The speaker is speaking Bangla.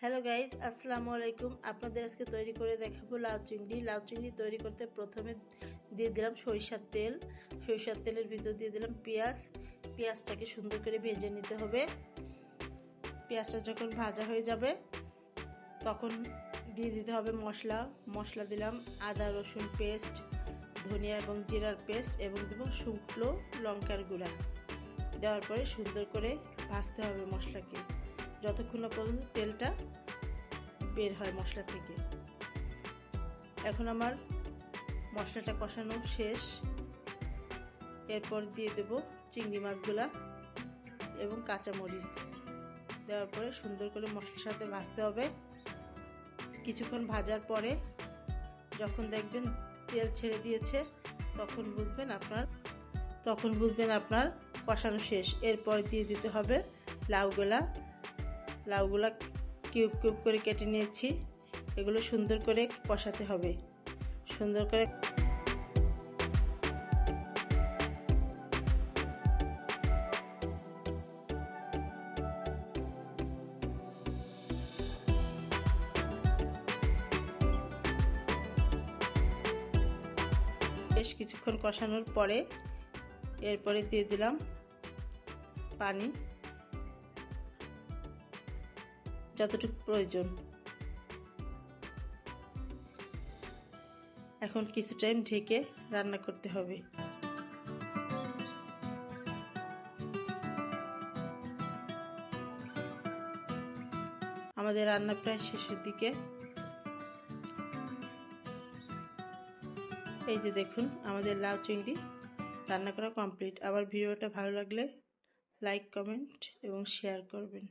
হ্যালো গাইজ, আসসালামু আলাইকুম। আপনাদের আজকে তৈরি করে দেখাবো লাউ চিংড়ি। লাউ চিংড়ি তৈরি করতে প্রথমে দিয়ে দিলাম সরিষার তেল। সরিষার তেলের ভিতর দিয়ে দিলাম পেঁয়াজ। পেঁয়াজটাকে সুন্দর করে ভেজে নিতে হবে। পেঁয়াজটা যখন ভাজা হয়ে যাবে তখন দিয়ে দিতে হবে মশলা। মশলা দিলাম আদা রসুন পেস্ট, ধনিয়া এবং জিরার পেস্ট এবং দেবো শুকনো লঙ্কার গুঁড়া। দেওয়ার পরে সুন্দর করে ভাজতে হবে মশলাকে যতক্ষণ না পর্যন্ত তেলটা বের হয় মশলা থেকে। এখন আমার মশলাটা কষানো শেষ। এরপর দিয়ে দেব চিংড়ি মাছগুলা এবং কাঁচামরিচ। দেওয়ার পরে সুন্দর করে মশলার সাথে ভাজতে হবে। কিছুক্ষণ ভাজার পরে যখন দেখবেন তেল ছেড়ে দিয়েছে তখন বুঝবেন আপনার কষানো শেষ। এরপর দিয়ে দিতে হবে লাউগুলা কিউব কিউব করে কেটে নিয়েছি। এগুলো সুন্দর করে কষাতে হবে। সুন্দর করে বেশ কিছুক্ষণ কষানোর পরে এরপরে দিয়ে দিলাম পানি যতটুকু প্রয়োজন। এখন কিছু টাইম ঢেকে রান্না করতে হবে। আমাদের রান্না প্রায় শেষের দিকে। এই যে দেখুন আমাদের লাউ চিংড়ি রান্না করা কমপ্লিট। আবার ভিডিওটা ভালো লাগলে লাইক কমেন্ট এবং শেয়ার করবেন।